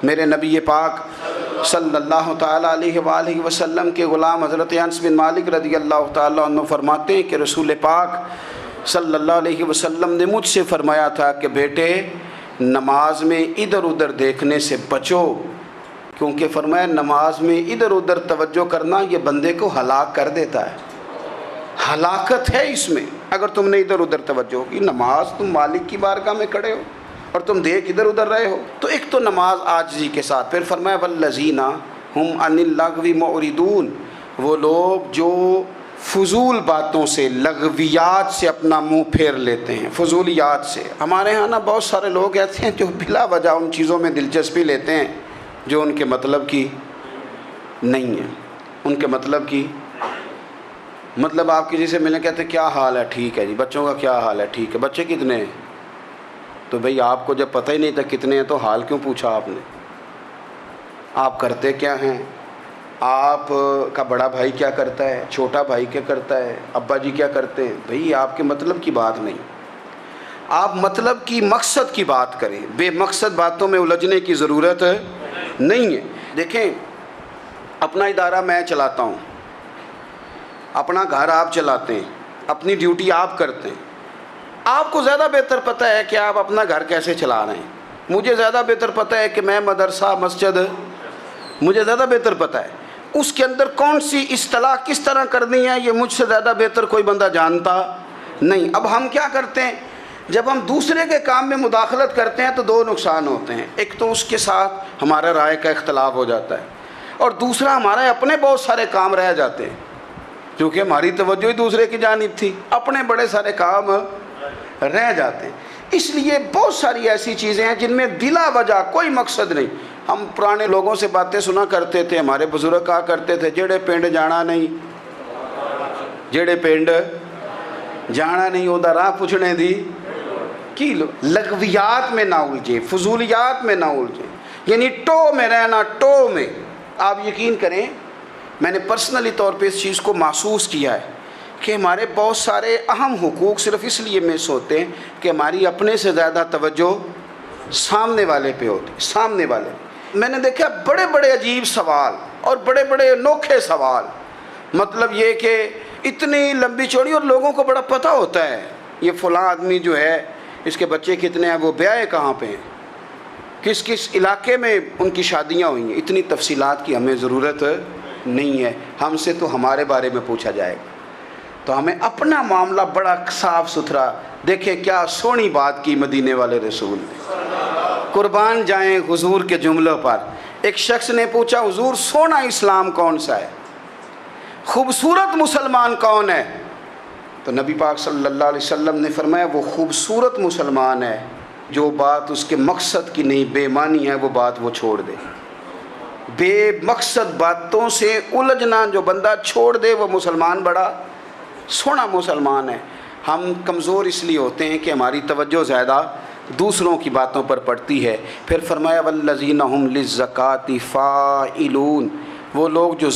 میرے نبی پاک صلی اللہ تعالیٰ علیہ وآلہ وسلم کے غلام حضرت انس بن مالک رضی اللہ تعالیٰ عنہ فرماتے ہیں کہ رسول پاک صلی اللہ علیہ وسلم نے مجھ سے فرمایا تھا کہ بیٹے نماز میں ادھر ادھر دیکھنے سے بچو، کیونکہ فرمایا نماز میں ادھر ادھر توجہ کرنا یہ بندے کو ہلاک کر دیتا ہے، ہلاکت ہے اس میں اگر تم نے ادھر ادھر توجہ ہوگی۔ نماز تم مالک کی بارگاہ میں کھڑے ہو اور تم دیکھ ادھر ادھر رہے ہو، تو ایک تو نماز عاجزی کے ساتھ، پھر فرمایا والذین ہم عن اللغو معرضون، وہ لوگ جو فضول باتوں سے لغویات سے اپنا منہ پھیر لیتے ہیں، فضولیات سے۔ ہمارے ہاں نا بہت سارے لوگ ایسے ہیں جو بلا وجہ ان چیزوں میں دلچسپی لیتے ہیں جو ان کے مطلب کی نہیں ہے، ان کے مطلب کی مطلب آپ کسی سے ملیں کہتے ہیں کیا حال ہے، ٹھیک ہے جی، بچوں کا کیا حال ہے، ٹھیک ہے، بچے کتنے ہیں؟ تو بھئی آپ کو جب پتہ ہی نہیں تھا کتنے ہیں تو حال کیوں پوچھا آپ نے؟ آپ کرتے کیا ہیں؟ آپ کا بڑا بھائی کیا کرتا ہے، چھوٹا بھائی کیا کرتا ہے، ابا جی کیا کرتے ہیں؟ بھئی آپ کے مطلب کی بات نہیں، آپ مطلب کی مقصد کی بات کریں، بے مقصد باتوں میں الجھنے کی ضرورت نہیں ہے۔ دیکھیں اپنا ادارہ میں چلاتا ہوں، اپنا گھر آپ چلاتے ہیں، اپنی ڈیوٹی آپ کرتے ہیں، آپ کو زیادہ بہتر پتہ ہے کہ آپ اپنا گھر کیسے چلا رہے ہیں، مجھے زیادہ بہتر پتہ ہے کہ میں مدرسہ مسجد، مجھے زیادہ بہتر پتہ ہے اس کے اندر کون سی اصطلاح کس طرح کرنی ہے، یہ مجھ سے زیادہ بہتر کوئی بندہ جانتا نہیں۔ اب ہم کیا کرتے ہیں، جب ہم دوسرے کے کام میں مداخلت کرتے ہیں تو دو نقصان ہوتے ہیں، ایک تو اس کے ساتھ ہمارا رائے کا اختلاف ہو جاتا ہے، اور دوسرا ہمارے اپنے بہت سارے کام رہ جاتے ہیں، کیونکہ ہماری توجہ ہی دوسرے کی جانب تھی، اپنے بڑے سارے کام رہ جاتے ہیں۔ اس لیے بہت ساری ایسی چیزیں ہیں جن میں بلا وجہ کوئی مقصد نہیں۔ ہم پرانے لوگوں سے باتیں سنا کرتے تھے، ہمارے بزرگ کہا کرتے تھے جڑے پنڈ جانا نہیں، جڑے پنڈ جانا نہیں اودہ راہ پوچھنے دی کی لو۔ لغویات میں نہ الجھیں، فضولیات میں نہ الجھیں، یعنی ٹو میں رہنا، ٹو میں۔ آپ یقین کریں میں نے پرسنلی طور پہ اس چیز کو محسوس کیا ہے کہ ہمارے بہت سارے اہم حقوق صرف اس لیے مس ہوتے ہیں کہ ہماری اپنے سے زیادہ توجہ سامنے والے پہ ہوتی، سامنے والے۔ میں نے دیکھا بڑے بڑے عجیب سوال اور بڑے بڑے انوکھے سوال، مطلب یہ کہ اتنی لمبی چوڑی، اور لوگوں کو بڑا پتہ ہوتا ہے یہ فلاں آدمی جو ہے اس کے بچے کتنے ہیں، وہ بیاہ کہاں پہ ہیں، کس کس علاقے میں ان کی شادیاں ہوئی ہیں۔ اتنی تفصیلات کی ہمیں ضرورت نہیں ہے، ہم سے تو ہمارے بارے میں پوچھا جائے گا، تو ہمیں اپنا معاملہ بڑا صاف ستھرا۔ دیکھیں کیا سونی بات کی مدینے والے رسول نے، قربان جائیں حضور کے جملوں پر۔ ایک شخص نے پوچھا حضور سونا اسلام کون سا ہے، خوبصورت مسلمان کون ہے؟ تو نبی پاک صلی اللہ علیہ وسلم نے فرمایا وہ خوبصورت مسلمان ہے جو بات اس کے مقصد کی نہیں، بے معنی ہے، وہ بات وہ چھوڑ دے۔ بے مقصد باتوں سے الجھنا جو بندہ چھوڑ دے وہ مسلمان بڑا سونا مسلمان ہے۔ ہم کمزور اس لیے ہوتے ہیں کہ ہماری توجہ زیادہ دوسروں کی باتوں پر پڑتی ہے۔ پھر فرمایا والذین ہم للزکاۃ فاعلون، وہ لوگ جو